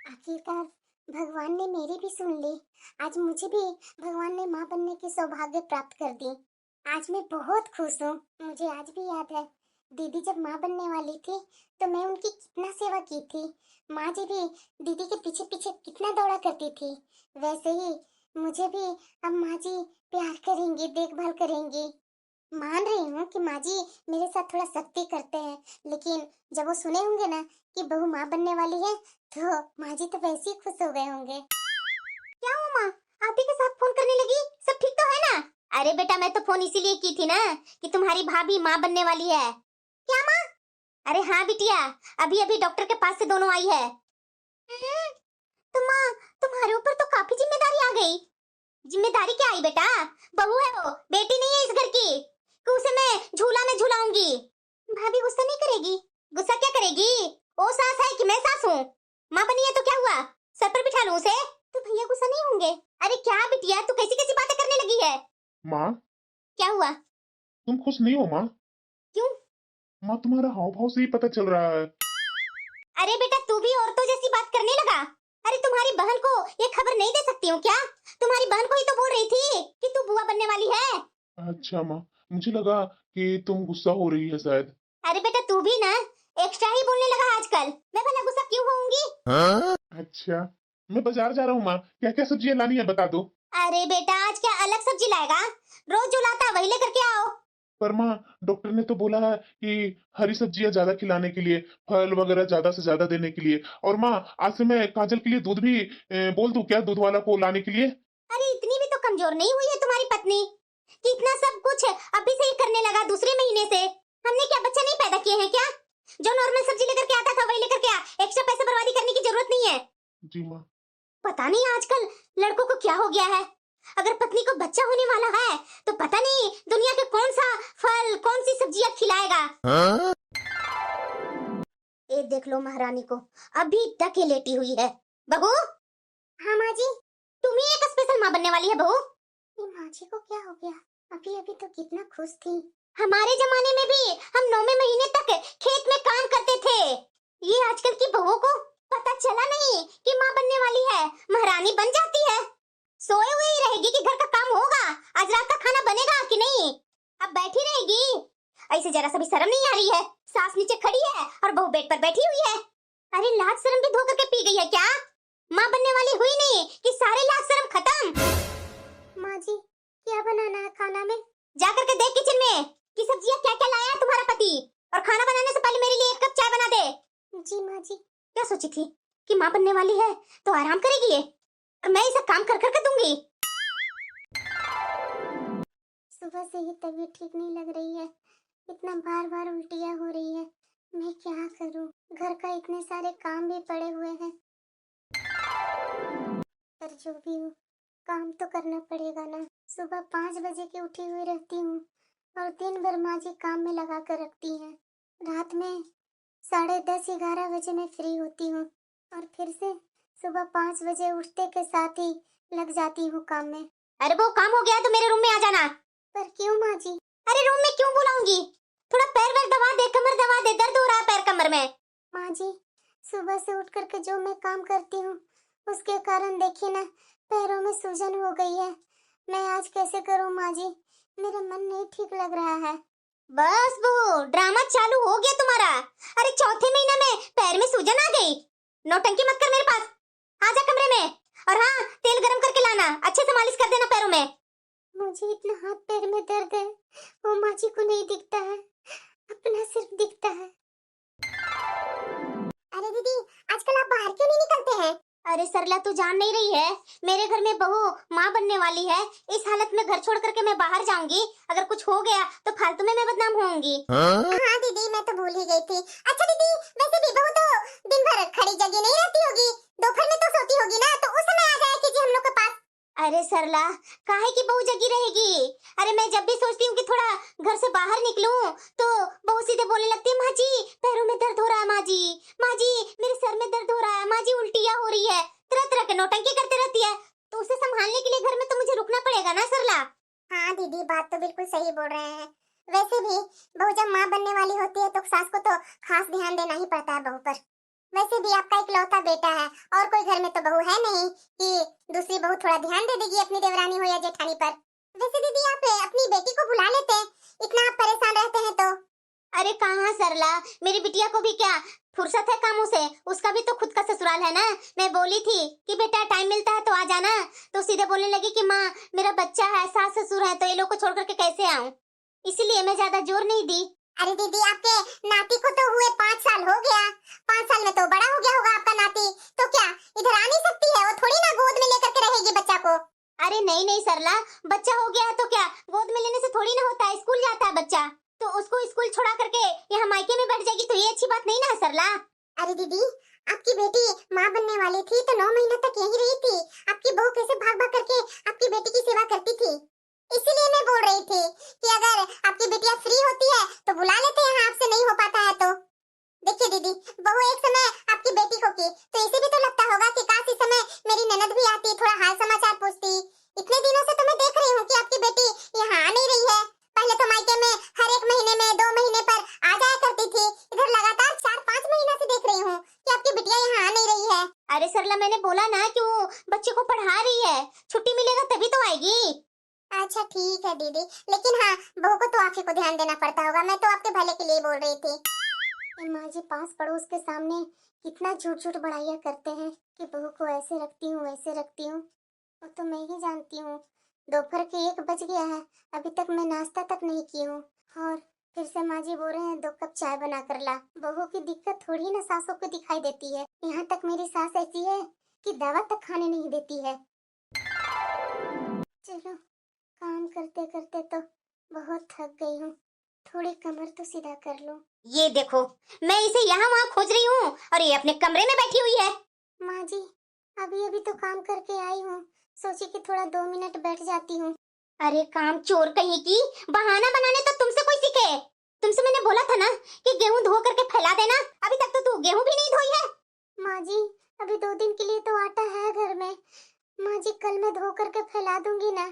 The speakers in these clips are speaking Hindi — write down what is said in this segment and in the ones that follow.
आखिरकार भगवान ने मेरी भी सुन ली। आज मुझे भी भगवान ने माँ बनने की सौभाग्य प्राप्त कर दी। आज मैं बहुत खुश हूँ। मुझे आज भी याद है, दीदी जब माँ बनने वाली थी तो मैं उनकी कितना सेवा की थी। माँ जी भी दीदी के पीछे पीछे कितना दौड़ा करती थी। वैसे ही मुझे भी अब माँ जी प्यार करेंगी, देखभाल करेंगी। मान रही हूँ कि माँ जी मेरे साथ थोड़ा सख्ती करते हैं, लेकिन जब वो सुने होंगे ना कि बहू माँ बनने वाली है तो माँ जी तो वैसे ही खुश हो गए होंगे। क्या हुआ माँ, आप ही के साथ फोन करने लगी? सब ठीक तो है ना? अरे बेटा, मैं तो फोन इसीलिए की थी ना कि तुम्हारी भाभी माँ बनने वाली है। क्या माँ? अरे हाँ बिटिया, अभी अभी डॉक्टर के पास से दोनों आई है। तो माँ, तुम्हारे ऊपर तो काफी जिम्मेदारी आ गई। जिम्मेदारी क्या आई बेटा? बहू है वो, बेटी नहीं है इस घर की कि उसे मैं झूला में झूलाऊंगी। भाभी गुस्सा नहीं करेगी? गुस्सा क्या करेगी? वो सास है कि मैं सास हूँ? माँ बनी है तो क्या हुआ, सर पर बिठा लूं उसे? तो भैया गुस्सा नहीं होंगे? अरे क्या बिटिया, तू कैसी कैसी बातें करने लगी है? माँ, क्या हुआ? तुम खुश नहीं हो माँ? क्यों? माँ, तुम्हारा हाव भाव से ही पता चल रहा है। अरे बेटा, तू भी औरतों जैसी बात करने लगा। अरे तुम्हारी बहन को ये खबर नहीं दे सकती हूँ क्या? तुम्हारी बहन को ही तो बोल रही थी कि तू बुआ बनने वाली है। अच्छा माँ, मुझे लगा कि तुम गुस्सा हो रही है शायद। अरे बेटा, तू भी ना एक्स्ट्रा ही बोलने लगा आजकल। मैं भला गुस्सा क्यों होऊंगी? हाँ? अच्छा, मैं बाजार जा रहा हूँ माँ, क्या क्या सब्जियाँ लानी है बता दो। अरे बेटा, आज क्या अलग सब्जी लाएगा? रोज जो लाता है वही लेकर के आओ। पर माँ, डॉक्टर ने तो बोला है कि हरी सब्जियाँ ज्यादा खिलाने के लिए, फल वगैरह ज्यादा से ज्यादा देने के लिए। और माँ, आज से मैं काजल के लिए दूध भी बोल दूं क्या, दूध वाला को लाने के लिए? अरे इतनी भी तो कमजोर नहीं हुई है तुम्हारी पत्नी कि इतना सब कुछ अभी से ही करने लगा दूसरे महीने से। हमने क्या बच्चे नहीं पैदा किए हैं क्या? जो नॉर्मल सब्जी लेकर के आता था वही लेकर के आ। एक्स्ट्रा पैसे बर्बादी करने की जरूरत नहीं है। जी माँ। पता नहीं आजकल लड़कों को क्या हो गया है। अगर पत्नी को बच्चा होने वाला है तो पता नहीं दुनिया के कौन सा फल, कौन सी सब्जियां खिलाएगा। हाँ? ये देख लो महारानी को, अभी तक ये लेटी हुई है। बहू। हाँ माँ जी। तुम ही एक स्पेशल माँ बनने वाली है बहू। ये माँ जी को क्या हो गया? अभी अभी तो कितना खुश थी। हमारे जमाने में भी हम 9वें महीने तक खेत में काम करते थे। ये आजकल की बहुओं को पता चला नहीं कि माँ बनने वाली है, महारानी बन जाती है। सोए हुए ही रहेगी कि घर का काम होगा, आज रात का खाना बनेगा कि नहीं? अब बैठी रहेगी? ऐसे जरा सा भी शर्म नहीं आ रही है? सास नीचे खड़ी है और बहू बेड पर बैठी हुई है। अरे लाज शर्म भी धो करके पी गई है क्या? माँ बनने वाली हुई नहीं कि सारे लाज शर्म खत्म। माँ जी, क्या बनाना है खाना में? जा करके देख किचन में कि सब्जियां क्या क्या लाया है तुम्हारा पति, और खाना बनाने से पहले मेरे लिए 1 कप चाय बना दे। जी माँ जी। क्या सोची थी कि माँ बनने वाली है तो आराम करेगी ये, और मैं इसे काम कर कर के दूंगी। सुबह से ही तबीयत ठीक नहीं लग रही है, इतना बार बार उल्टियाँ हो रही है। मैं क्या करूं? घर का इतने सारे काम भी पड़े हुए हैं। पर जो भी हो, काम तो करना पड़ेगा ना। सुबह 5 बजे की उठी हुई रहती हूँ और दिन भर माँ जी काम में लगा कर रखती हैं। रात में 10:30-11 बजे मैं फ्री होती हूँ और फिर से सुबह 5 बजे उठते के साथ ही लग जाती हूँ काम में। अरे वो काम हो गया तो मेरे रूम में आ जाना। पर क्यों माँ जी? अरे रूम में क्यों बुलाऊंगी? थोड़ा पैर वैर दबा दे, कमर दबा दे, दर्द हो रहा है पैर कमर में। माँ जी, सुबह से उठ करके जो मैं काम करती हूँ उसके कारण देखिए ना, पैरों में सूजन हो गई है। मैं आज कैसे करूँ माँ जी? मेरा मन नहीं ठीक लग रहा है। बस बहू, ड्रामा चालू हो गया तुम्हारा। अरे चौथे महीने में पैर में सूजन आ गई? नौटंकी मत कर मेरे पास, आ जा कमरे में। और हाँ, तेल गरम करके लाना, अच्छे से मालिश कर देना पैरों में। मुझे इतना हाथ पैर में दर्द है, वो माँ जी को नहीं दिखता है, अपना सिर्फ दिखता है। अरे दीदी, आजकल आप बाहर क्यों नहीं निकलते हैं? अरे सरला, तू जान नहीं रही है, मेरे घर में बहू माँ बनने वाली है। इस हालत में घर छोड़ करके मैं बाहर जाऊंगी, अगर कुछ हो गया तो फालतू में मैं बदनाम होऊंगी। हाँ दीदी, मैं तो भूल ही गई थी। अच्छा दीदी, वैसे भी बहू तो दिन भर खड़ी जगह नहीं रहती होगी, दोपहर में तो सोती होगी ना, तो उस समय आ जाए कीजिए हम लोग के पास। अरे सरला, काहे की बहू जगी रहेगी? अरे मैं जब भी सोचती हूँ कि थोड़ा घर से बाहर निकलूं तो बहू सीधे बोलने लगती है, माँ जी पैरों में दर्द हो रहा है, माँ जी, माँ जी मेरे सर में दर्द हो रहा है, माँ जी उल्टियाँ हो रही है, तरह तरह के नौटंकी करते रहती है। तो उसे संभालने के लिए घर में तो मुझे रुकना पड़ेगा ना सरला। हाँ दीदी, बात तो बिल्कुल सही बोल रहे हैं। वैसे भी बहू जब माँ बनने वाली होती है तो सास को तो खास ध्यान देना ही पड़ता है बहू पर। वैसे भी आपका इकलौता बेटा है और कोई कोई घर में तो बहू है नहीं कि दूसरी बहू थोड़ा ध्यान दे देगी अपनी देवरानी हो या जेठानी पर। वैसे दीदी आप अपनी बेटी को बुला लेते, इतना आप परेशान रहते हैं तो। अरे कहाँ सरला, मेरी बिटिया को भी क्या फुर्सत है कामों से, उसका भी तो खुद का ससुराल है ना। मैं बोली थी कि बेटा टाइम मिलता है तो आ जाना, तो सीधे बोलने लगी कि माँ मेरा बच्चा है, सास ससुर है, तो ये लोग को छोड़ करके कैसे आऊं, इसीलिए मैं ज्यादा जोर नहीं दी। अरे दीदी आपके नाती को तो हुए 5 साल हो गया, 5 साल में तो बड़ा हो गया होगा आपका नाती, तो क्या इधर आ नहीं सकती है? वो थोड़ी ना गोद में लेकर के रहेगी बच्चा को। अरे नहीं नहीं सरला, बच्चा हो गया है तो क्या गोद में लेने से थोड़ी ना होता है, स्कूल जाता है बच्चा, तो उसको स्कूल छोड़ा करके यहाँ मायके में बैठ जाएगी तो ये अच्छी बात नहीं ना सरला। अरे दीदी आपकी बेटी माँ बनने वाली थी तो 9 महीना तक यहीं रही थी, आपकी बहू कैसे भाग भाग करके आपकी बेटी की सेवा करती थी, इसीलिए मैं बोल रही थी कि अगर आपकी बिटिया फ्री होती है तो बुला लेते हैं, आपसे नहीं हो पाता है तो। देखिए दीदी बहू एक समय आपकी बेटी को की तो इसे भी तो लगता होगा कि काश इस समय मेरी ननद भी आती, थोड़ा हाल समाचार पूछती। इतने दिनों से तो मैं देख रही हूँ कि आपकी बेटी यहाँ आ नहीं रही है, पहले तो मायके में हर 1 महीने में 2 महीने पर आ जाया करती थी, इधर लगातार 4-5 महीना से देख रही हूँ कि आपकी बिटिया यहाँ आ नहीं रही है। अरे सरला मैंने बोला ना कि वो बच्चे को पढ़ा रही है, छुट्टी मिलेगा तभी तो आएगी। अच्छा ठीक है दीदी, लेकिन हाँ बहू को तो आप ही को ध्यान देना पड़ता होगा, मैं तो आपके भले के लिए बोल रही थी। माँ जी पास पड़ोस के सामने कितना झूठ झूठ बड़ाइयाँ करते हैं कि बहू को ऐसे रखती हूँ वैसे रखती हूँ, वो तो मैं ही जानती हूँ। दोपहर के 1 बज गया है, अभी तक मैं नाश्ता तक नहीं की हूँ, और फिर से माँ जी बोल रहे हैं 2 कप चाय बना कर ला। बहू की दिक्कत थोड़ी ना सासों को दिखाई देती है, यहाँ तक मेरी सास ऐसी है कि दवा तक खाने नहीं देती है। चलो काम करते करते तो बहुत थक गई हूँ, थोड़ी कमर तो सीधा कर लो। ये देखो मैं इसे यहाँ वहाँ खोज रही हूँ और ये अपने कमरे में बैठी हुई है। माँ जी अभी अभी तो काम करके आई हूँ, सोची कि थोड़ा 2 मिनट बैठ जाती हूँ। अरे काम चोर कहीं की, बहाना बनाने तो तुमसे कोई सीखे। तुमसे मैंने बोला था ना कि गेहूं धो करके फैला देना, अभी तक तो तू गेहूं भी नहीं धोई है। माँ जी अभी 2 दिन के लिए तो आटा है घर में, माँ जी कल मैं धो करके फैला दूंगी ना,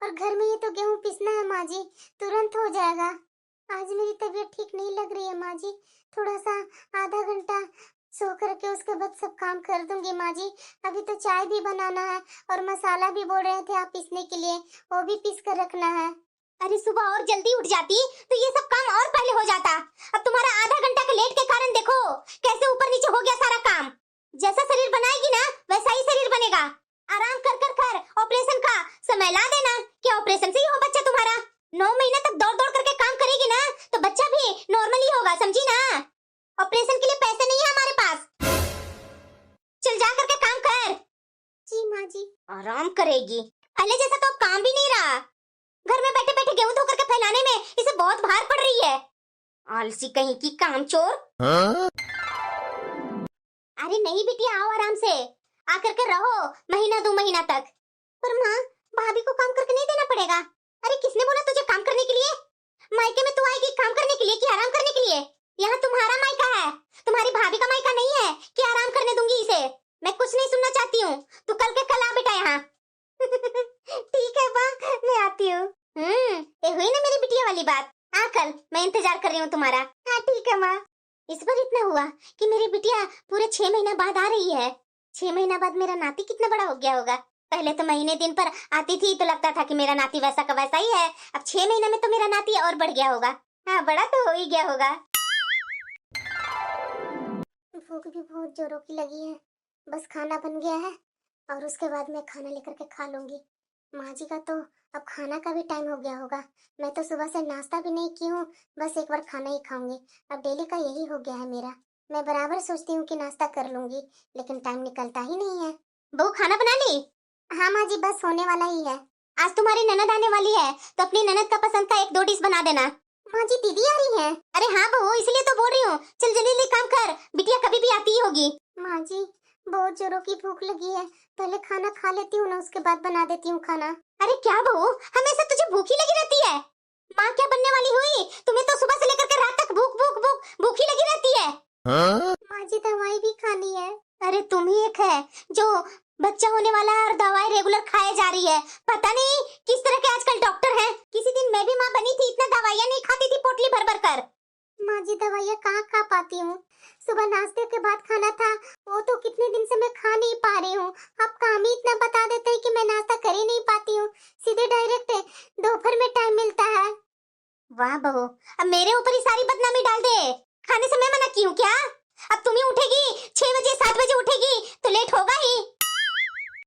और घर में ये तो गेहूं पीसना है माँ जी, तुरंत हो जाएगा। आज मेरी तबीयत ठीक नहीं लग रही है माँ जी, थोड़ा सा आधा घंटा सो करके उसके बाद सब काम कर दूंगी माँ जी। अभी तो चाय भी बनाना है और मसाला भी बोल रहे थे आप पीसने के लिए, वो भी पीस कर रखना है। अरे सुबह और जल्दी उठ जाती तो ये सब काम और पहले हो जाता। अब तुम्हारा आधा घंटा के लेट के कारण देखो कैसे ऊपर नीचे हो गया सारा काम। जैसा शरीर बनाएगी ना वैसा ही शरीर बनेगा। आराम कर कर कर ऑपरेशन का समय ला देना कि ऑपरेशन से ही हो बच्चा तुम्हारा। 9 महीना तक दौड़ दौड़ करके काम करेगी ना तो बच्चा भी नॉर्मल ही होगा, समझी ना। ऑपरेशन के लिए पैसे नहीं है हमारे पास, चल जा करके काम कर। जी माँ जी। आराम करेगी, पहले जैसा तो अब काम भी नहीं रहा। घर में बैठे बैठे गेहूं धो करके फैलाने में इसे बहुत भार पड़ रही है। आलसी कहीं की कामचोर। अरे नहीं बिटिया आओ आराम से, आकर के रहो 1-2 महीना तक। पर माँ भाभी को काम करके नहीं देना पड़ेगा। अरे किसने बोला तुझे काम करने के लिए? मायके में तू आएगी काम करने के लिए कि आराम करने के लिए? यहाँ तुम्हारा मायका है, तुम्हारी भाभी का मायका नहीं है कि आराम करने दूंगी इसे। मैं कुछ नहीं सुनना चाहती हूँ, तू कल के कल आ बेटा यहाँ। ठीक है माँ मैं आती हूँ। ये हुई ना मेरी बिटिया वाली बात। हाँ कल मैं इंतजार कर रही हूँ तुम्हारा। हाँ ठीक है माँ। इस बार इतना हुआ कि मेरी बिटिया पूरे 6 महीना बाद आ रही है। 6 महीना बाद मेरा नाती कितना बड़ा हो गया होगा। पहले तो महीने दिन पर आती थी तो लगता था कि मेरा नाती वैसा का वैसा ही है, अब 6 महीना में तो मेरा नाती और बढ़ गया होगा। हाँ बड़ा तो हो ही गया होगा। भूख भी बहुत जोरों की लगी है, बस खाना बन गया है और उसके बाद मैं खाना लेकर के खा लूंगी। माँ जी का तो अब खाना का भी टाइम हो गया होगा, मैं तो सुबह से नाश्ता भी नहीं की हूँ, बस एक बार खाना ही खाऊंगी। अब डेली का यही हो गया है मेरा, मैं बराबर सोचती हूँ कि नाश्ता कर लूंगी लेकिन टाइम निकलता ही नहीं है। बहू खाना बना ली? हाँ माँ जी बस होने वाला ही है। आज तुम्हारी ननद आने वाली है तो अपनी ननद का पसंद का 1-2 डिश बना देना। माँ जी दीदी आ रही है? अरे हाँ बहू इसलिए तो बोल रही हूँ, चल जल्दी जल्दी काम कर, बिटिया कभी भी आती ही होगी। माँ जी बहुत जोरों की भूख लगी है, पहले खाना खा लेती हूँ ना उसके बाद बना देती हूँ खाना। अरे क्या बहू हमेशा तुझे भूखी लगी रहती है? माँ क्या बनने वाली हुई? तुम्हें तो सुबह से लेकर के रात तक भूख भूख भूख भूखी लगी रहती है। माँ जी दवाई भी खानी है। अरे तुम ही एक है जो बच्चा होने वाला है और दवाई रेगुलर खाए जा रही है। पता नहीं किस तरह के आजकल डॉक्टर हैं। किसी दिन मैं भी माँ बनी थी, इतना दवाइयाँ नहीं खाती थी पोटली भर भर कर। माँ जी दवाइयाँ कहाँ खा पाती हूँ। सुबह नाश्ते के बाद खाना था, वो तो कितने दिन से मैं खा नहीं पा रही हूँ। अब काम ही इतना बता देते हैं कि मैं नाश्ता कर ही नहीं पाती हूँ। सीधे डायरेक्ट दोपहर में टाइम मिलता है। वाह बहू, अब मेरे ऊपर ही सारी बदनामी डाल दे। खाने से मैं मना की हूँ क्या? अब तुम ही उठेगी 6 बजे 7 बजे उठेगी तो लेट होगा ही।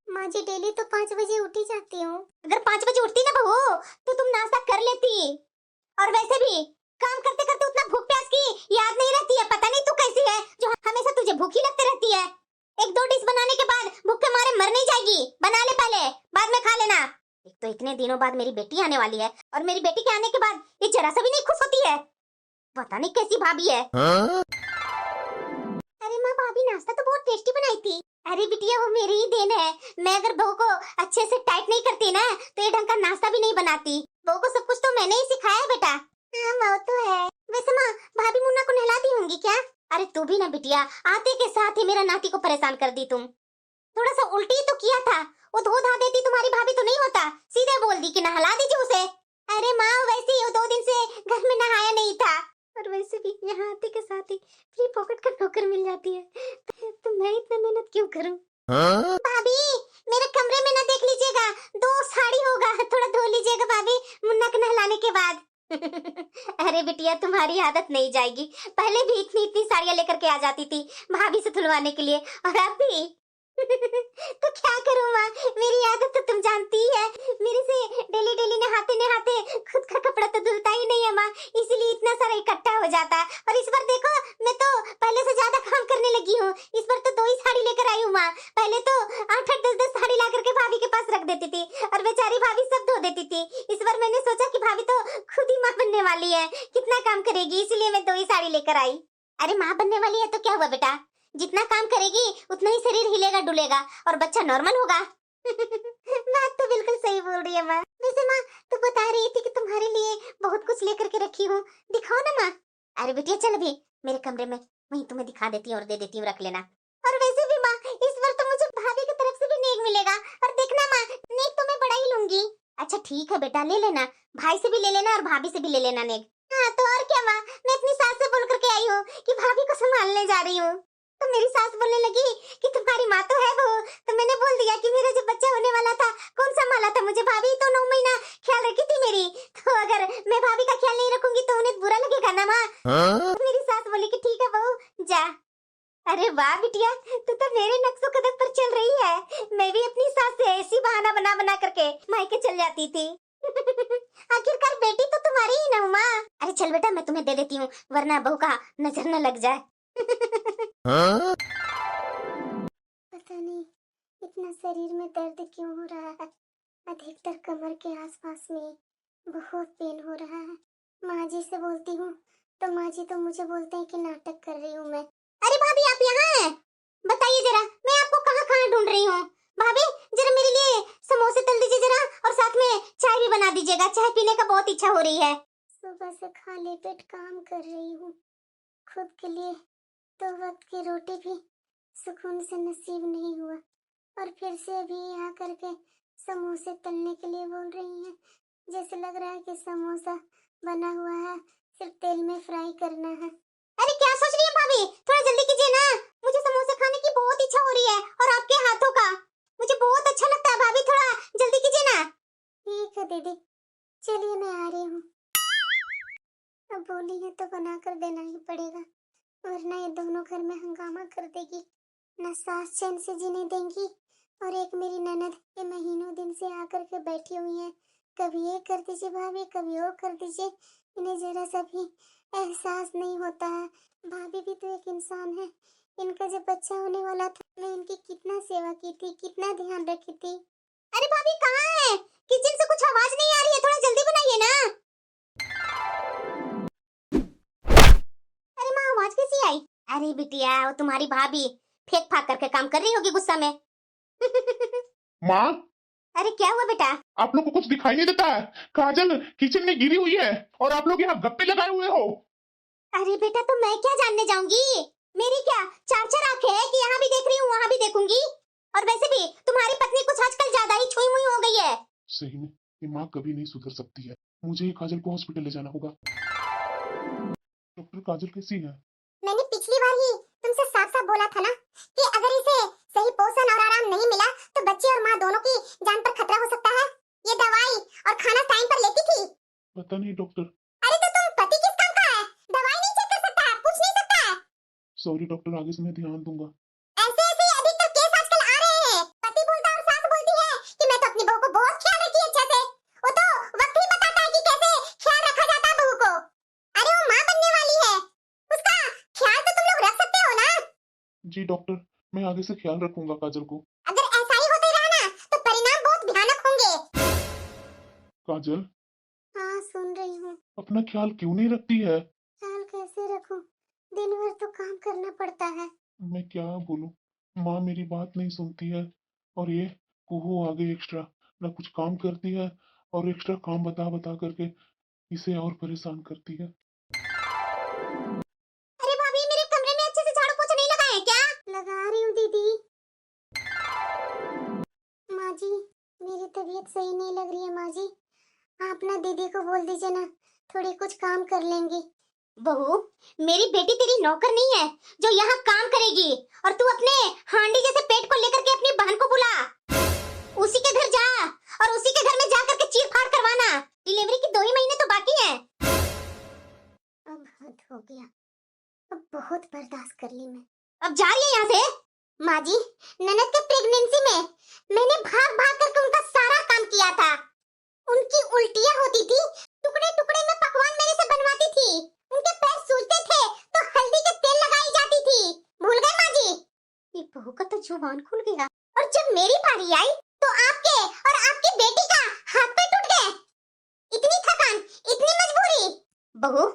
माँ जी डेली तो 5 बजे उठ ही जाती हूँ। अगर 5 बजे उठती ना बहू तो तुम नाश्ता कर लेती। और वैसे भी काम करते करते उतना भूख प्यास की याद नहीं रहती है। पता नहीं तू कैसी है जो हमेशा तुझे भूखी लगती रहती है। एक दो डिश बनाने के बाद भूख के मारे मर नहीं जाएगी। बना ले पहले, बाद में खा लेना। एक तो इतने दिनों बाद मेरी बेटी आने वाली है और मेरी बेटी के आने के बाद ये जरा सा भी नहीं खुश होती है। पता नहीं कैसी भाभी है। अरे माँ, भाभी नाश्ता तो बहुत टेस्टी बनाई थी। अरे बिटिया, वो मेरी ही देन है। मैं अगर बहू को अच्छे से टाइट नहीं करती ना तो ये ढंग का नाश्ता भी नहीं बनाती। बहू को सब कुछ तो मैंने ही सिखाया है बेटा। हाँ वो तो है। वैसे माँ, भाभी मुन्ना को नहलाती होंगी क्या? अरे तू भी ना बिटिया, आते के साथ ही मेरा नाती को परेशान कर दी तुम। थोड़ा सा उल्टी तो किया था, वो धो धा देती तुम्हारी भाभी तो नहीं होता। सीधे बोल दी कि नहला दीजिए उसे। अरे माँ, वैसे ही वो 2 दिन से घर में नहाया नहीं था। और वैसे भी यहाँ आते के साथ ही फ्री पॉकेट का नौकर मिल जाती है तो मैं इतना मेहनत क्यों करूं? भाभी, मेरे कमरे में ना देख लीजिएगा, 2 साड़ी होगा, थोड़ा धो लीजिएगा भाभी मुन्ना को नहलाने के बाद। अरे बिटिया, तुम्हारी आदत नहीं जाएगी। पहले भी इतनी इतनी साड़ियां लेकर के आ जाती थी भाभी से धुलवाने के लिए, और अब भी। तो क्या करूं माँ, मेरी आदत तो तुम जानती ही है। मेरे से डेली डेली नहाते नहाते खुद का कपड़ा तो धुलता ही नहीं है माँ, इसलिए इतना सारा इकट्ठा हो जाता है। और इस बार देखो, मैं तो पहले से ज्यादा काम करने लगी हूँ। इस बार तो 2 ही साड़ी लेकर आई हूँ माँ। पहले तो 8-8 10-10 साड़ी ला करके भाभी के पास रख देती थी और बेचारी भाभी सब धो देती थी। इस बार मैंने सोचा कि भाभी तो खुद ही माँ बनने वाली है, कितना काम करेगी, इसलिए मैं 2 ही साड़ी लेकर आई। अरे माँ बनने वाली है तो क्या हुआ बेटा, जितना काम करेगी उतना ही शरीर हिलेगा डुलेगा और बच्चा नॉर्मल होगा। बात तो बिल्कुल सही बोल रही है माँ। वैसे माँ, तू बता रही थी कि तुम्हारे लिए बहुत कुछ लेकर के रखी हूँ, दिखाओ ना माँ। अरे बेटिया चल अभी मेरे कमरे में, वहीं तुम्हें दिखा देती हूँ और दे देती हूँ, रख लेना। और वैसे भी माँ, इस बार तो मुझे भाभी की तरफ से भी नेक मिलेगा, और देखना माँ, नेक तो मैं बड़ा ही लूंगी। अच्छा ठीक है बेटा, ले लेना, भाई से भी ले लेना और भाभी से भी ले लेना नेक। हाँ तो और क्या माँ, मैं अपनी सास से बोल करके आई हूँ कि भाभी को संभालने जा रही हूँ। तो मेरी सास बोलने लगी कि तुम्हारी माँ तो है वो, तो मैंने बोल दिया कि मेरा जब बच्चा होने वाला था कौन संभाला था मुझे, भाभी तो 9 महीना ख्याल रखी थी मेरी। तो अगर मैं भाभी का ख्याल नहीं रखूंगी तो उन्हें बुरा लगेगा ना माँ। तो मेरी सास बोली कि ठीक है बहू जा। अरे वाह बिटिया, तू तो मेरे नक्शो कदम पर चल रही है। मैं भी अपनी सास से ऐसी बहाना बना बना करके मायके चल जाती थी। आखिरकार बेटी तो तुम्हारी ही ना माँ। अरे चल बेटा, मैं तुम्हें दे देती हूँ, वरना बहू का नजर न लग जाए। पता नहीं इतना शरीर में दर्द क्यों हो रहा है। अधिकतर कमर के आसपास में बहुत पेन हो रहा है। माँ जी से बोलती हूँ तो माँ जी तो मुझे बोलते हैं कि नाटक कर रही हूँ मैं। अरे भाभी, आप यहाँ हैं? बताइए जरा, मैं आपको कहाँ कहाँ ढूंढ रही हूँ। भाभी जरा मेरे लिए समोसे तल दीजिए जरा, और साथ में चाय भी बना दीजिएगा, चाय पीने का बहुत इच्छा हो रही है। सुबह से खाली पेट काम कर रही हूँ, खुद के लिए 2 वक्त की रोटी भी सुकून से नसीब नहीं हुआ, और फिर से अभी यहाँ करके समोसे तलने के लिए बोल रही हैं। जैसे लग रहा है कि समोसा बना हुआ है, सिर्फ तेल में फ्राई करना है। अरे क्या सोच रही है भाभी, थोड़ा जल्दी कीजिए ना, मुझे समोसे खाने की बहुत इच्छा हो रही है, और आपके हाथों का मुझे बहुत अच्छा लगता है। भाभी थोड़ा जल्दी कीजिए ना। ठीक है दीदी, चलिए मैं आ रही हूँ। अब बोली है तो बना कर देना ही पड़ेगा, वरना ये दोनों घर में हंगामा कर देगी। ना सास चैन से जीने देंगी, और एक मेरी ननद ये महीनों दिन से आकर के बैठी हुई है, कभी ये कर दीजिए भाभी, कभी वो कर दीजिए। इन्हें जरा सा भी एहसास नहीं होता है। भाभी भी तो एक इंसान है। इनका जब बच्चा होने वाला था, मैं इनकी कितना सेवा की थी, कितना ध्यान रखी थी। अरे भाभी कहाँ है? किचन से कुछ आवाज नहीं आ रही है, थोड़ा जल्दी बनाइए ना। अरे माँ, आवाज कैसी आई? अरे बिटिया, वो तुम्हारी भाभी फेंक फाक करके काम कर रही होगी गुस्सा में। माँ, अरे क्या हुआ बेटा? आप लोग को कुछ दिखाई नहीं देता है? काजल किचन में गिरी हुई है और आप लोग यहाँ गप्पे लगाए हुए हो। अरे बेटा, तो मैं क्या जानने जाऊंगी, मेरी क्या 4 आंखें हैं कि यहाँ भी देख रही हूँ वहाँ भी देखूंगी। और वैसे भी तुम्हारी पत्नी कुछ आजकल ज्यादा ही छुई मुई हो गई है। सही में ये माँ कभी नहीं सुधर सकती है। मुझे ही काजल को हॉस्पिटल ले जाना होगा। डॉक्टर काजल कैसी है? मैंने पिछली बार ही तुमसे साफ साफ बोला था ना कि अगर इसे सही पोषण और आराम नहीं मिला तो बच्चे और माँ दोनों की जान पर खतरा हो सकता है। ये दवाई और खाना टाइम पर लेती थी? पता नहीं डॉक्टर। अरे तो तुम पति किस काम का है? दवाई नहीं चेक कर सकता है, पूछ नहीं सकता है? सॉरी डॉक्टर, आगे से मैं ध्यान दूंगा। ऐसे ऐसे अधिकतर केस आजकल आ रहे हैं। पति बोलता है और सास बोलती है कि मैं तो अपनी बहू को बहुत ख्याल रखी है अच्छे से। वो तो वक्त ही बताता है कि कैसे ख्याल रखा जाता है बहू को। अरे वो माँ बनने वाली है, उसका ख्याल तो तुम लोग रख सकते हो ना? जी डॉक्टर, मैं आगे से ख्याल रखूंगा काजल को। अगर ऐसा ही होते रहा ना तो परिणाम बहुत भयानक होंगे। काजल, हाँ सुन रही हूँ। अपना ख्याल क्यों नहीं रखती है? ख्याल कैसे रखूं? दिन भर तो काम करना पड़ता है। मैं क्या बोलूं, माँ मेरी बात नहीं सुनती है और ये कुहू आगे एक्स्ट्रा ना कुछ काम करती है और एक्स्ट्रा काम बता बता करके इसे और परेशान करती है। अरे भाभी, मेरे कमरे में अच्छे से झाड़ू पोछा नहीं लगाए हैं क्या? लगा रही हूँ दीदी। माँ जी, मेरी तबीयत सही नहीं लग रही है माँ जी। आप ना दीदी को बोल दीजिए ना, थोड़ी कुछ काम कर लेंगी। बहू, मेरी बेटी तेरी नौकर नहीं है जो यहाँ काम करेगी। और तू अपने हांडी जैसे पेट को लेकर के अपनी बहन को बुला, उसी के घर जा और उसी के घर में जा करके चीर फाड़ करवाना। डिलीवरी की 2 ही महीने तो बाकी हैं। अब हद हो गया, अब बहुत बर्दाश्त कर ली मैं। अब जा रही है यहाँ से? माँ जी, ननद के प्रेगनेंसी में मैंने भाग भाग करके उनका सारा काम किया था। उनकी उल्टियाँ होती थी, टुकड़े टुकड़े में पकवान मेरे से बनवाती थी। उनके पैर सूजते थे तो हल्दी के तेल लगाई जाती थी। भूल गए माँ जी? ये बहू का तो जुबान खुल गया। और जब मेरी बारी आई तो आपके और आपकी बेटी का हाथ पैर टूट गए। इतनी थकान, इतनी मजबूरी। बहू,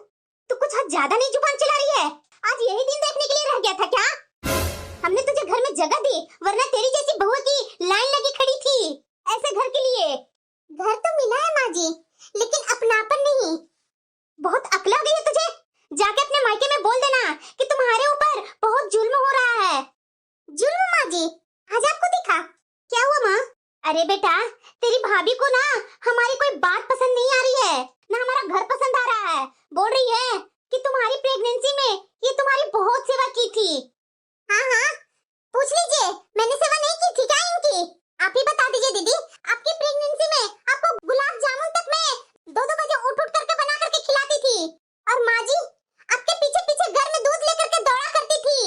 तू कुछ हद ज्यादा नहीं जुबान चला रही है? आज यही दिन देखने के लिए रह गया था क्या? हमने तुझे घर में जगह दी, वरना तेरी जैसी बहू की लाइन लगी खड़ी थी ऐसे घर के लिए। घर तो मिला है माँ जी, लेकिन अपनापन नहीं। बहुत अकल आ गई है तुझे? जाके अपने मायके में बोल देना कि तुम्हारे ऊपर बहुत जुल्म हो रहा है। जुल्म माँ जी? आज आपको दिखा? क्या हुआ माँ? अरे बेटा, तेरी भाभी को ना हमारी कोई बात पसंद नहीं आ रही है, ना हमारा घर पसंद आ रहा है। बोल रही है कि तुम्हारी प्रेगनेंसी में ये तुम्हारी बहुत सेवा की थी। हाँ हाँ, पूछ लीजिए, मैंने सेवा नहीं की थी क्या इनकी? आप ही बता दीजिए दीदी, आपकी प्रेगनेंसी में आपको गुलाब जामुन तक मैं 2-2 बजे उठ उठ करके बना करके खिलाती थी। और माँ जी, आपके पीछे पीछे घर में दूध लेकर के दौड़ा करती थी।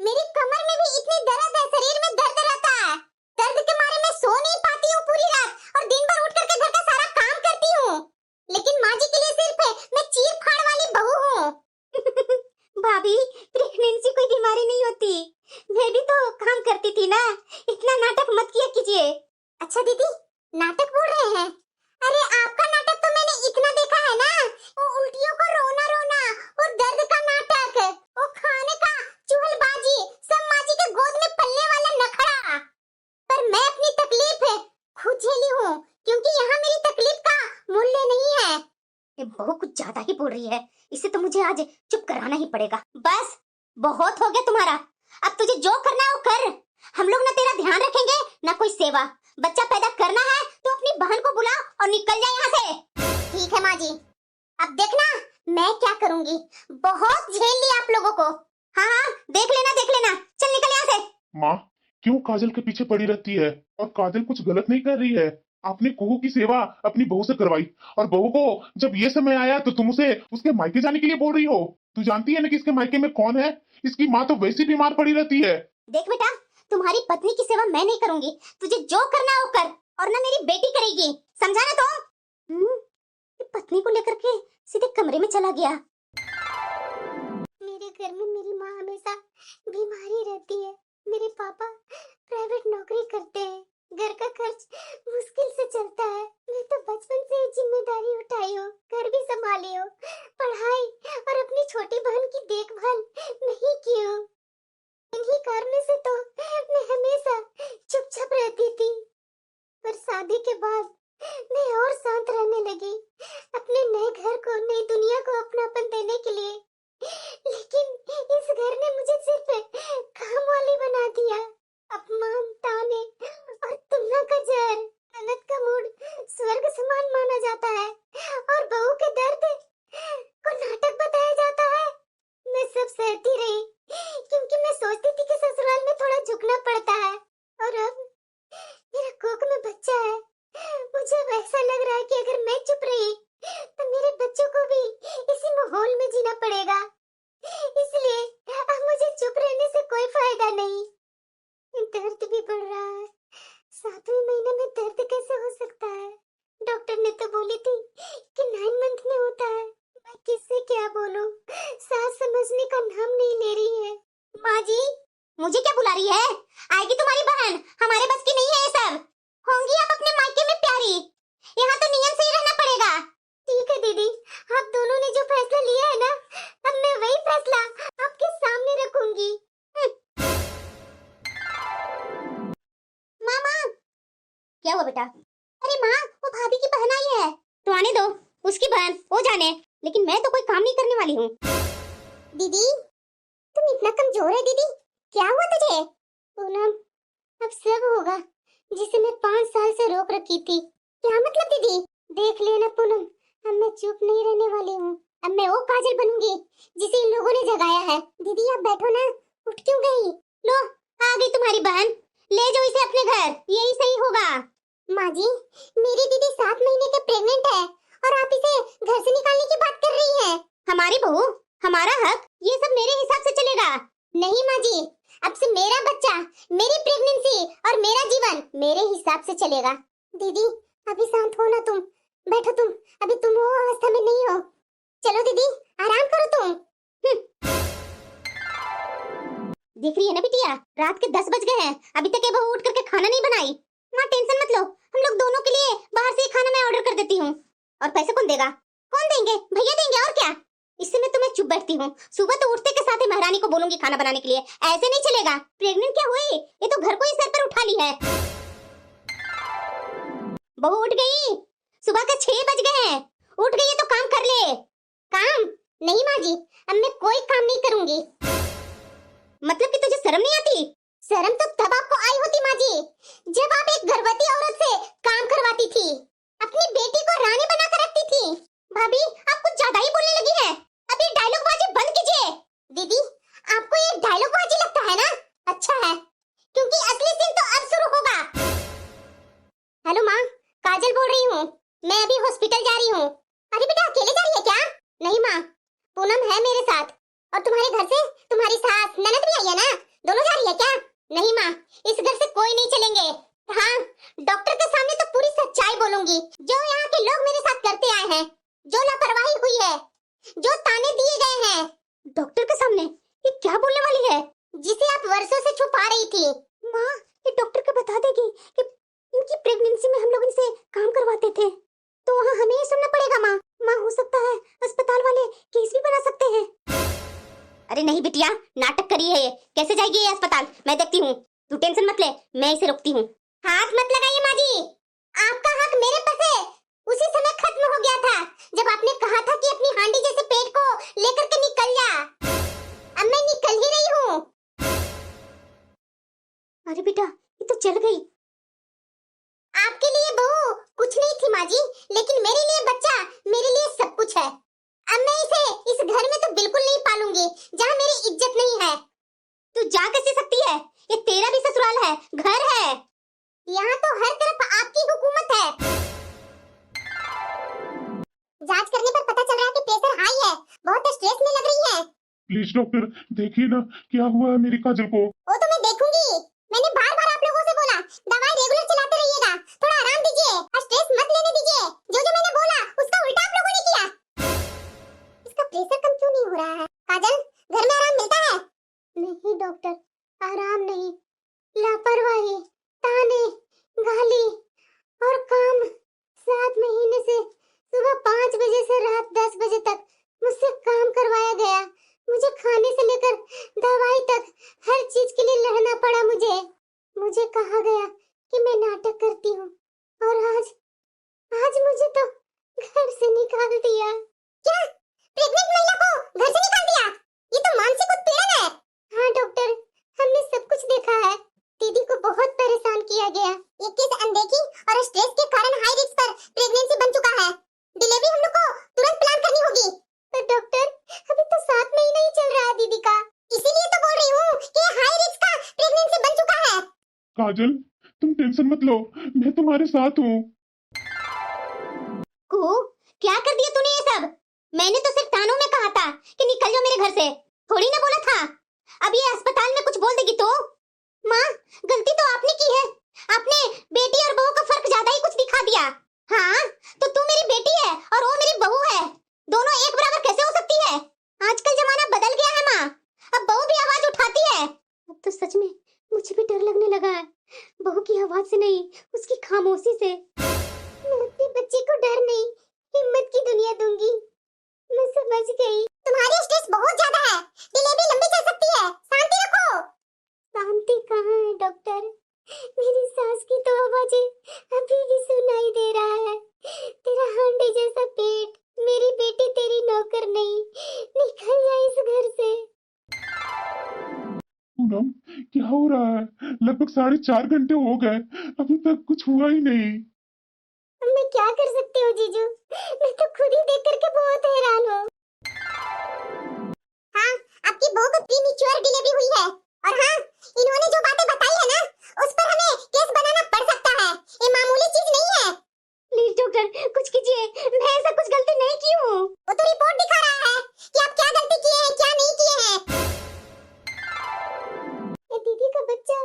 मेरी कमर में भी इतनी दर्द है, शरीर में दर्द रहता है। दर्द के मारे मैं सो नहीं पाती हूँ पूरी रात और दिन भर उठ करके घर का सारा काम करती हूँ। लेकिन माँ जी के लिए सिर्फ मैं चीर फाड़ वाली बहू हूँ। भाभी, प्रेगनेंसी कोई बीमारी नहीं होती। मैं भी तो काम करती थी ना, इतना नाटक मत किया कीजिए। अच्छा दीदी, नाटक बोल रहे हैं? अरे आपका नाटक तो मैंने इतना देखा है ना, वो उल्टियों को रोना रोना, वो दर्द का नाटक, वो खाने का चुगलबाजी, सब माँ जी के गोद में पलने वाला नखरा। पर मैं अपनी तकलीफ खुद झेली हूँ, क्योंकि यहाँ मेरी तकलीफ का मूल्य नहीं है। ये बहू कुछ ज्यादा ही बोल रही है, इसे तो मुझे आज चुप कराना ही पड़ेगा। बस, बहुत हो गया तुम्हारा। अब तुझे जो करना है वो कर। हम लोग ना तेरा ध्यान रखेंगे ना कोई सेवा। बच्चा पैदा करना है तो अपनी बहन को बुला और निकल जा यहाँ से। ठीक है माँ जी, अब देखना मैं क्या करूँगी। बहुत झेल लिया आप लोगों को। हाँ हाँ, देख लेना देख लेना। चल निकल यहाँ से। माँ क्यों काजल के पीछे पड़ी रहती है? और काजल कुछ गलत नहीं कर रही है। आपने कुहू की सेवा अपनी बहू से करवाई और बहू को जब ये समय आया तो तुम उसे उसके मायके जाने के लिए बोल रही हो। तू जानती है ना कि इसके मायके में कौन है? इसकी माँ तो वैसी बीमार पड़ी रहती है। देख बेटा, तुम्हारी पत्नी की सेवा मैं नहीं करूंगी। तुझे जो करना है वो कर, और ना मेरी बेटी करेगी, समझा ना तुम? पत्नी को लेकर के सीधे कमरे में चला गया। मेरे घर में मेरी माँ हमेशा बीमारी रहती है। मेरे पापा प्राइवेट नौकरी करते हैं, घर का खर्च मुश्किल से चलता है। मैं तो बचपन से ही जिम्मेदारी उठाई हूँ, घर भी संभाली हूँ, पढ़ाई और अपनी छोटी बहन की देखभाल नहीं की हूँ। इन्हीं कारणों से तो मैं हमेशा चुपचाप रहती थी। पर शादी के बाद मैं और शांत रहने लगी, अपने नए घर को, नई दुनिया को अपनापन देने के लिए। लेकिन इस घर ने मुझे सिर्फ काम वाली बना दिया। अपमान, ताने और तुलना का जहर। ननद का मूड स्वर्ग समान माना जाता है और बहू के दर्द को नाटक बताया जाता है। दर्द भी बढ़ रहा है। 7वें महीने में दर्द कैसे हो सकता है? डॉक्टर ने तो बोली थी कि 9 मंथ में होता है। मैं किससे क्या बोलूं? सास समझने का नाम नहीं ले रही है। माँ जी, मुझे क्या बुला रही है? आएगी तुम्हारी बहन, हमारे बस की नहीं है ये सब। होंगी आप अपने मायके में प्यारी, यहाँ तो नियम से ही रहना पड़ेगा। ठीक है दीदी, आप दोनों ने जो फैसला लिया है ना, अब मैं वही फैसला आपके सामने रखूंगी। मामा, क्या हुआ बेटा? अरे माँ, वो भाभी की बहन आई है। तो आने दो, उसकी बहन वो जाने, लेकिन मैं तो कोई काम नहीं करने वाली हूँ। दीदी, तुम इतना कमजोर है दीदी, क्या हुआ तुझे? पूनम, अब सब होगा जिसे मैं 5 साल से रोक रखी थी। क्या मतलब दीदी? देख लेना पूनम, अब मैं चुप नहीं रहने वाली हूँ। अब मैं वो काजल बनूंगी जिसे इन लोगों ने जगाया है। दीदी आप बैठो ना, उठ क्यों गई? लो, आ गई तुम्हारी बहन, ले जाओ इसे अपने घर, यही सही होगा। माँ जी, मेरी दीदी 7 महीने के प्रेग्नेंट है और आप इसे घर से निकालने की बात कर रही हैं। हमारी बहू, हमारा हक, ये सब मेरे हिसाब से चलेगा। नहीं माँ जी, अब से मेरा बच्चा, मेरी प्रेगनेंसी और मेरा जीवन मेरे हिसाब से चलेगा। दीदी अभी शांत हो ना तुम, बैठो तुम, अभी तुम वो अवस्था में नहीं हो। चलो दीदी आराम करो तुम। देख रही है ना बिटिया, रात के 10 बज गए हैं, अभी तक ये बहू उठ करके खाना नहीं बनाई। माँ टेंशन मत लो, हम लोग दोनों के लिए बाहर से ही खाना मैं ऑर्डर कर देती हूँ। और पैसे कौन देगा? कौन देंगे? भैया देंगे, और क्या। इससे मैं तुम्हें चुप बैठती हूँ, सुबह तो उठते के साथ ही महारानी को बोलूंगी खाना बनाने के लिए। ऐसे नहीं चलेगा। प्रेग्नेंट क्या हुई, ये तो घर को ही सर पर उठा ली है। बहू उठ गई, सुबह के 6 बज गए हैं, उठ गई है तो काम कर ले। काम? नहीं माँ जी, अब मैं कोई काम नहीं करूंगी। मतलब कि तुझे शर्म नहीं आती? शर्म तो तब आपको आई होती माँ जी, जब आप एक गर्भवती औरत से काम करवाती थी, अपनी बेटी को रानी बनाकर रखती थी। भाभी, आप कुछ ज्यादा ही बोलने लगी हैं। अब ये डायलॉग बाजी बंद कीजिए। दीदी आपको ये डायलॉग बाजी लगता है ना? अच्छा है, क्योंकि असली सीन तो अब शुरू होगा। हेलो माँ, काजल बोल रही हूँ, मैं अभी हॉस्पिटल जा रही हूँ। अरे बेटा अकेले जा रही है क्या? नहीं माँ, पूनम है मेरे साथ, और तुम्हारे घर से तुम्हारी सास ननद भी आई है ना, दोनों जा रही है क्या? नहीं माँ, इस घर से कोई नहीं चलेंगे। हाँ, डॉक्टर के सामने तो पूरी सच्चाई बोलूंगी, जो यहाँ के लोग मेरे साथ करते आए हैं, जो लापरवाही हुई है, जो ताने दिए गए हैं। डॉक्टर के सामने? ये क्या बोलने वाली है? जिसे आप वर्षों से छुपा रही थी। माँ, ये डॉक्टर को बता देगी कि इनकी प्रेगनेंसी में हम लोग इनसे काम करवाते थे, तो वहाँ हमें ही सुनना पड़ेगा। माँ, हो सकता है अस्पताल वाले केस भी बना सकते हैं। अरे नहीं बिटिया, नाटक करी है ये, कैसे जाएगी ये अस्पताल? मैं देखती हूँ, तू टेंशन मत ले, मैं इसे रोकती हूँ। हाथ मत लगाइए माँ जी, आपका हक मेरे पर से उसी समय खत्म हो गया था जब आपने कहा था कि अपनी हांडी जैसे पेट को लेकर के निकल जा। अब मैं निकल ही रही हूँ। अरे बेटा, ये तो चल गई। आपके लिए बहू कुछ नहीं थी माँ जी, लेकिन मेरे लिए बच्चा मेरे लिए सब कुछ है। अब मैं इसे इस घर में तो बिल्कुल नहीं पालूंगी जहाँ मेरी इज्जत नहीं है। तू जा कैसे सकती है? ये तेरा भी ससुराल है, घर है। यहाँ तो हर तरफ आपकी हुकूमत है। जांच करने पर पता चल रहा है कि प्रेशर हाई है, बहुत स्ट्रेस में लग रही है। प्लीज डॉक्टर देखिए ना क्या हुआ है मेरी काजल को। वो तो मैं देखूंगी, मैंने बार बार आप लोगों से बोला दवाई रेगुलर चलाते रहिएगा, थोड़ा आराम दीजिए और स्ट्रेस मत लेने दीजिए। जो जो मैंने बोला उसका उल्टा आप लोगों ने किया। इसका प्रेशर कम क्यों नहीं हो रहा है? काजल, घर में आराम मिलता है? नहीं डॉक्टर, आराम नहीं, लापरवाही, ताने, गाली और काम। 7 महीने से सुबह 5 बजे से रात 10 बजे तक मुझसे काम करवाया गया। मुझे खाने से लेकर दवाई तक हर चीज के लिए लड़ना पड़ा। मुझे कहा गया कि मैं नाटक करती हूँ, और आज मुझे तो घर से निकाल दिया। क्या? प्रेग्नेंट महिला को घर से निकाल दिया? ये तो मानसिक उत्पीड़न है। हाँ डॉक्टर, हमने सब कुछ देखा है। दीदी को बहुत परेशान किया गया। ये केस अनदेखी और स्ट्रेस के कारण हाई रिस्क पर प्रेगनेंसी बन चुका है। डिलीवरी हम लोग को तुरंत प्लान करनी होगी। पर डॉक्टर, अभी तो 7 महीना ही चल रहा है दीदी का, इसीलिए तो बोल रही हूँ कि हाई रिस्क का प्रेगनेंसी बन चुका है। काजल तुम टेंशन मत लो, मैं तुम्हारे साथ हूँ। कुहू, क्या कर दिया तूने ये सब? मैंने तो सिर्फ तानों में कहा था कि निकल जाओ मेरे घर से, थोड़ी ना बोला था। अब ये अस्पताल में कुछ बोल देगी तो? माँ, गलती बहू की आवाज से नहीं, उसकी खामोशी से। मैं अपने बच्चे को डर नहीं, हिम्मत की दुनिया दूंगी। मैं समझ गई। तुम्हारी स्ट्रेस बहुत ज्यादा है, डिलीवरी लंबी चल सकती है, शांति रखो। शांति कहाँ है डॉक्टर? मेरी सास की तो आवाजें अभी भी सुनाई दे रहा है। तेरा हांडे जैसा पेट, मेरी बेटी तेरी नौकर नहीं, निकल जा इस घर से। पूनम, क्या हो रहा है? लगभग 4.5 घंटे हो गए, अभी तक कुछ हुआ ही नहीं। मैं क्या कर सकती हूँ जीजू, मैं तो खुद ही देख करके बहुत हैरान हूँ। हाँ, आपकी बहू को प्रीमेच्योर डिलीवरी हुई है, और हाँ, इन्होंने जो बातें बताई है ना, उस पर हमें केस बनाना पड़ सकता है। ये मामूली चीज नहीं है। प्लीज डॉक्टर, कुछ कीजिए, मैं ऐसा कुछ गलती नहीं की हूँ। वो तो रिपोर्ट दिखा रहा है कि आप क्या गलती किए हैं, क्या नहीं किए हैं। ये दीदी का बच्चा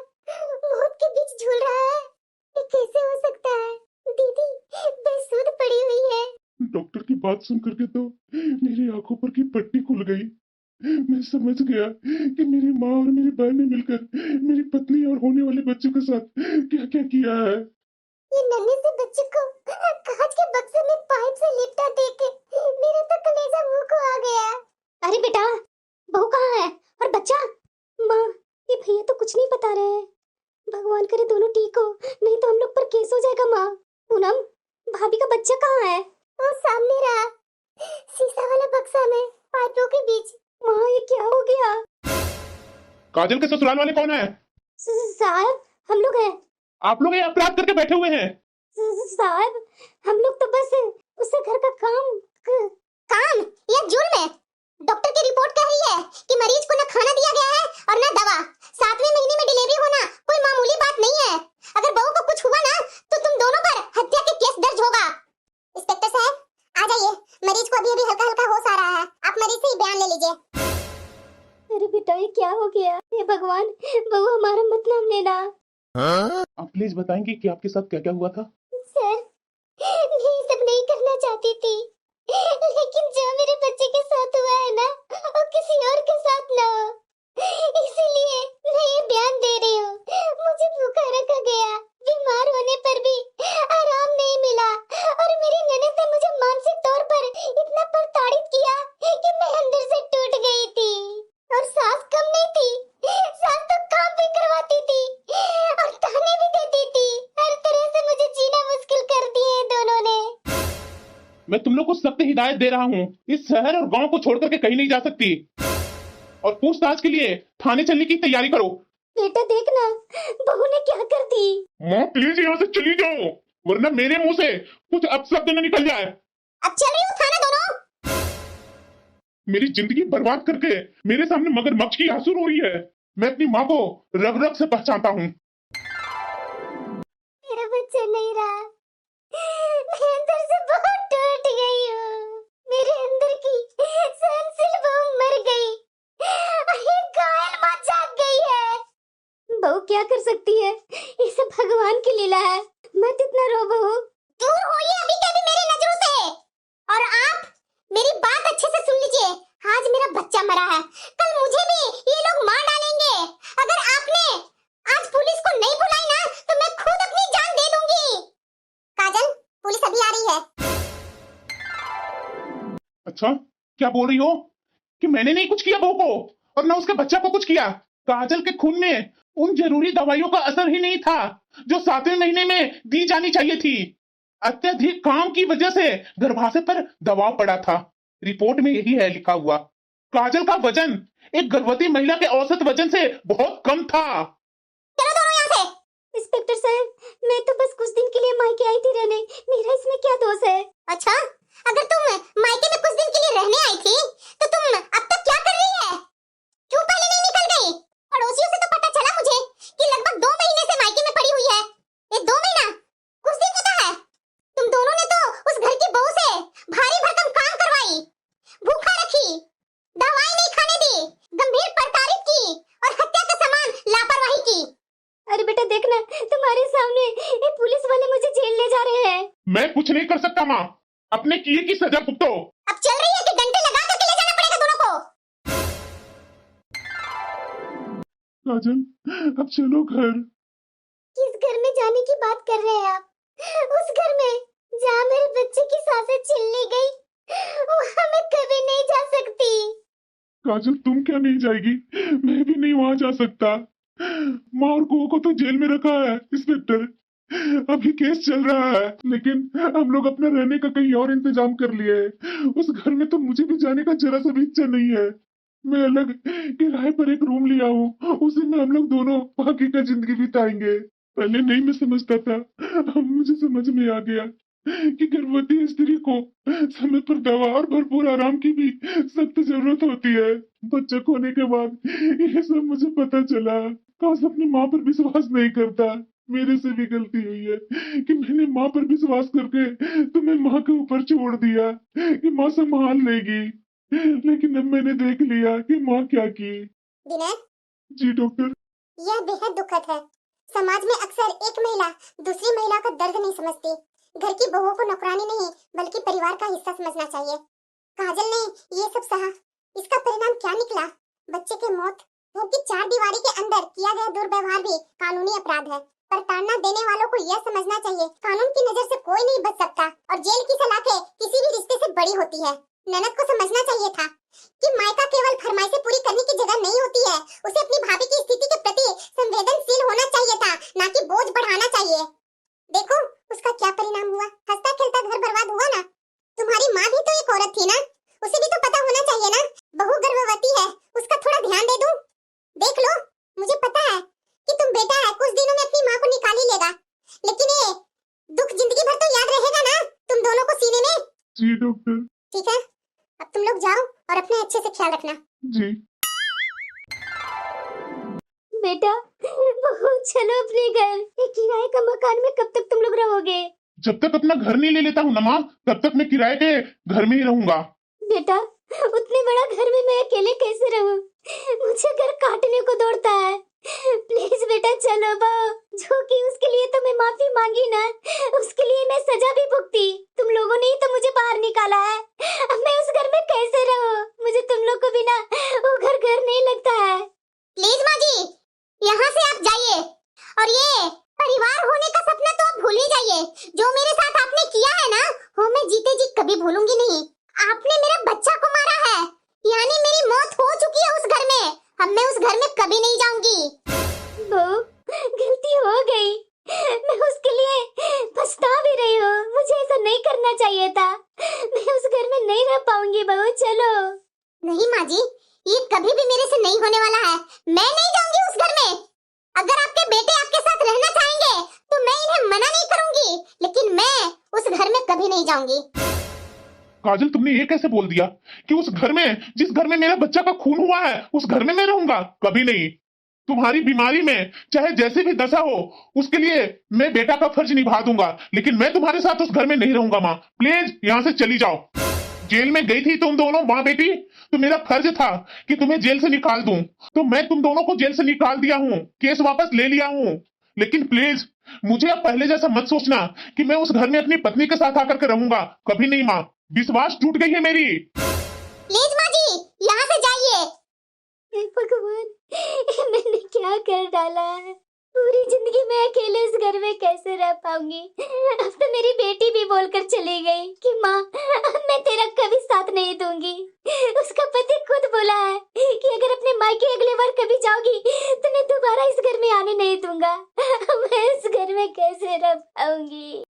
मौत के बीच झूल रहा है, ये कैसे हो सकता है? दीदी बेसुध पड़ी हुई है। डॉक्टर की बात सुन करके तो मेरी आंखों पर की पट्टी खुल गई। मैं समझ गया कि मेरी माँ और मेरी बहन ने मिलकर मेरी पत्नी और होने वाले बच्चों के साथ क्या क्या किया है। ये नन्हे से बच्चे को कांच के बक्से में पाइप से लिपटा देख के मेरा तो कलेजा मुंह को आ गया। अरे बेटा, बहू कहाँ है और बच्चा? माँ, ये भैया तो कुछ नहीं बता रहे हैं। भगवान करे दोनों ठीक हो, नहीं तो हम लोग पर केस हो जाएगा। माँ, पूनम, भाभी का बच्चा कहाँ है? वो सामने रहा, शीशा वाला बक्सा में, पाइपों के बीच। माँ, ये क्या हो गया? काजल के ससुराल वाले कौन है? साहब, हम लोग हैं। आप लोग ये अपराध करके बैठे हुए हैं। साहब, हम लोग तो बस उससे घर का काम या जुर्म है? डॉक्टर की रिपोर्ट कह रही है कि मरीज को न खाना दिया गया है और न दवा। 7वें महीने में डिलीवरी होना कोई मामूली बात नहीं है। अगर बहू को कुछ हुआ ना तो तुम दोनों पर हत्या के केस दर्ज होगा। इंस्पेक्टर साहब, आ जाइए, मरीज को अभी हल्का हल्का होश आ रहा है, आप मरीज से ही बयान ले लीजिए। अरे बेटा, ये क्या हो गया? हे भगवान, बहू हमारा मत नाम लेना। आप प्लीज बताएंगे कि आपके साथ क्या क्या हुआ था? सर, मैं ये सब नहीं करना चाहती थी, लेकिन जो मेरे बच्चे के साथ हुआ है ना, वो किसी और के साथ ना हो, इसीलिए मैं ये बयान दे रही हूँ। मुझे भूखा रखा गया, बीमार होने पर भी आराम नहीं मिला, और मेरी ननद ने मुझे मानसिक तौर पर इतना प्रताड़ित किया कि मैं अंदर से टूट गई थी। और सास कम नहीं थी, सास तो काम भी करवाती थी और ताने भी देती थी। हर तरह से मुझे जीना मुश्किल कर दिए दोनों ने। मैं तुम लोग को सख्त हिदायत दे रहा हूँ, इस शहर और गांव को छोड़ करके कहीं नहीं जा सकती, और पूछताछ के लिए थाने चलने की तैयारी करो। बेटा देखना, बहू ने क्या कर दी। माँ प्लीज यहाँ से चली जाओ, वरना मेरे मुंह से कुछ अपशब्द न निकल जाए। अब चल रही हूँ थाना दोनों। मेरी जिंदगी बर्बाद करके मेरे सामने मगरमच्छ की आंसू रो रही है। मैं अपनी माँ को रग रग से पहचानता हूँ। मेरा बच्चा नहीं रहा, मैं अंदर से बहुत टूट गई हूँ। मेरे अंदर की सहनशील बहू मर गई, ये घायल माँ जाग गई है। बहू क्या कर सकती है, ये सब भगवान की लीला है। मत इतना रो बहू। दूर होइए अभी के अभी मेरी नजरों से। और आप मेरी बात अच्छे से सुन लीजिए, आज मेरा बच्चा मरा है, कल मुझे भी ये लोग मार डालेंगे। अगर आपने आज पुलिस को नहीं बुलाई ना तो मैं खुद अपनी जान दे दूंगी। काजल, पुलिस अभी आ रही है। अच्छा, क्या बोल रही हो कि मैंने नहीं कुछ किया बहू को और ना उसके बच्चा को कुछ किया? काजल के खून में उन जरूरी दवाइयों का असर ही नहीं था जो 7वें महीने में दी जानी चाहिए थी। अत्यधिक काम की वजह से गर्भाशय पर दबाव पड़ा था। रिपोर्ट में यही है लिखा हुआ। काजल का वजन एक गर्भवती महिला के औसत वजन से बहुत कम था। चलो दोनों यहाँ से। इंस्पेक्टर साहब, मैं तो बस कुछ दिन के लिए मायके आई थी रहने, मेरा इसमें क्या दोष है? अच्छा, अगर तुम मायके में कुछ दिन के लिए रहने आई थी तो तुम अब तक क्या कर रही है? क्यों पहले नहीं निकल गई? पड़ोसियों से तो पता चला मुझे कि लगभग 2 महीने से मायके में पड़ी हुई है। ये 2 महीना कुछ दिन होता है? तुम दोनों ने तो उस घर की बहू से भारी भरकम काम करवाई, भूखा रखी, दवाई नहीं खाने दी, गंभीर प्रताड़ित की और हत्या के समान लापरवाही की। अरे बेटा देखना, तुम्हारे सामने ये पुलिस वाले मुझे जेल ले जा रहे हैं। मैं कुछ नहीं कर सकता माँ, अपने किए की सजा भुगतो। अब चल रही है कि डंडे लगा करके ले जाना पड़ेगा दोनों को? काजल, अब चलो घर। किस घर जाने की बात कर रहे हैं आप? उस घर में जहाँ मेरे बच्चे की सांसें छीन ली गई, वहाँ मैं कभी नहीं जा सकती। काजल तुम क्या नहीं जाएगी? मैं भी नहीं वहां जा सकता। माँ और कुओं को तो जेल में रखा है इंस्पेक्टर। अभी केस चल रहा है, लेकिन हम लोग अपना रहने का कहीं और इंतजाम कर लिए है। उस घर में तो मुझे भी जाने का जरा सा भी इच्छा नहीं है। मैं अलग किराए पर एक रूम लिया हूँ, उसी में हम लोग दोनों बाकी का जिंदगी बिताएंगे। पहले नहीं मैं समझता था, अब मुझे समझ में आ गया कि गर्भवती स्त्री को समय पर दवा और भरपूर आराम की भी सख्त जरूरत होती है। बच्चा खोने के बाद ये सब मुझे पता चला। काश अपनी माँ पर विश्वास नहीं करता। मेरे से भी गलती हुई है कि मैंने माँ पर विश्वास करके तुम्हें माँ के ऊपर छोड़ दिया कि माँ संभाल लेगी। लेकिन अब मैंने देख लिया कि माँ क्या की। विनय, जी डॉक्टर। यह बेहद दुखद है। समाज में अक्सर एक महिला दूसरी महिला का दर्द नहीं समझती। घर की बहू को नौकरानी नहीं बल्कि परिवार का हिस्सा समझना चाहिए। काजल ने ये सब सहा, इसका परिणाम क्या निकला? बच्चे की मौत। घर की चार दीवारी के अंदर किया गया दुर्व्यवहार भी कानूनी अपराध है, पर ताड़ना देने वालों को यह समझना चाहिए कानून की नजर से कोई नहीं बच सकता और जेल की सलाखें किसी भी रिश्ते से बड़ी होती है। ननद को समझना चाहिए था कि मायका केवल फरमाइशें पूरी करने की जगह नहीं होती है। उसे अपनी भाभी की स्थिति के प्रति संवेदनशील होना चाहिए था, ना कि बोझ बढ़ाना चाहिए। देखो उसका क्या परिणाम हुआ। हंसता खेलता घर बर्बाद हुआ ना। तुम्हारी माँ भी तो एक औरत थी ना, उसे भी तो पता होना चाहिए ना। बहू गर्भवती है, उसका थोड़ा ध्यान दे दूं। देख लो, मुझे पता है कि तुम बेटा है, कुछ दिनों में अपनी माँ को निकाल ही लेगा, लेकिन ये दुख जिंदगी भर तो याद रहेगा ना तुम दोनों को सीने में। जी डॉक्टर। ठीक है, अब तुम लोग जाओ और अपने अच्छे से ख्याल रखना। जी। बेटा बहू चलो अपने घर। ये किराए का मकान में कब तक तुम लोग रहोगे? जब तक अपना घर नहीं ले लेता हूँ ना माँ, तब तक मैं किराए के घर में ही रहूंगा। बेटा उतने बड़ा घर में मैं अकेले कैसे रहूं? मुझे घर काटने को दौड़ता है। प्लीज बेटा चलो बहू। जो कि उसके लिए तो मैं माफी मांगी ना, उसके लिए मैं सजा भी भुगती। तुम लोगों ने ही तो मुझे बाहर निकाला है। अब मैं उस घर में कैसे रहूं? मुझे तुम लोग को बिना वो घर नहीं लगता है। प्लीज माँ जी, यहाँ से आप जाइए और ये परिवार होने का सपना तो आप भूल ही जाइए। जो मेरे साथ आपने किया है ना, वो मैं जीते जी कभी भूलूंगी नहीं। आपने मेरे बच्चा को मारा है, यानी मेरी मौत हो चुकी है उस घर में। अब मैं उस घर में कभी नहीं जाऊंगी। बहू गलती हो गई, मैं उसके लिए पछता भी रही हूँ। मुझे ऐसा नहीं करना चाहिए था। मैं उस घर में नहीं रह पाऊंगी बहू, चलो। नहीं माँ जी, ये कभी भी मेरे से नहीं होने वाला है। मैं नहीं जाऊंगी उस घर में। अगर आपके बेटे आपके साथ रहना चाहेंगे तो मैं इन्हें मना नहीं करूंगी, लेकिन मैं उस घर में कभी नहीं जाऊंगी। काजल तुमने ये कैसे बोल दिया कि उस घर में, जिस घर में मेरा बच्चा का खून हुआ है, उस घर में मैं रहूंगा? कभी नहीं। तुम्हारी बीमारी में चाहे जैसी भी दशा हो, उसके लिए मैं बेटा का फर्ज निभा दूंगा, लेकिन मैं तुम्हारे साथ उस घर में नहीं रहूंगा। माँ प्लीज यहाँ से चली जाओ। जेल में गई थी तुम दोनों माँ बेटी, तो मेरा फर्ज था कि तुम्हें जेल से निकाल दूं, तो मैं तुम दोनों को जेल से निकाल दिया हूँ, केस वापस ले लिया हूँ। लेकिन प्लीज मुझे अब पहले जैसा मत सोचना कि मैं उस घर में अपनी पत्नी के साथ आकर के रहूंगा। कभी नहीं माँ, विश्वास टूट गई है मेरी। प्लीज माँ जी, यहाँ से जाइए। हे भगवान, मैंने क्या कर डाला है? पूरी जिंदगी मैं अकेले इस घर में कैसे रह पाऊंगी? अब तो मेरी बेटी भी बोलकर चली गई कि माँ मैं तेरा कभी साथ नहीं दूंगी। उसका पति खुद बोला है कि अगर अपने मायके अगली बार कभी जाओगी तो मैं दोबारा इस घर में आने नहीं दूंगा। मैं इस घर में कैसे रह पाऊंगी?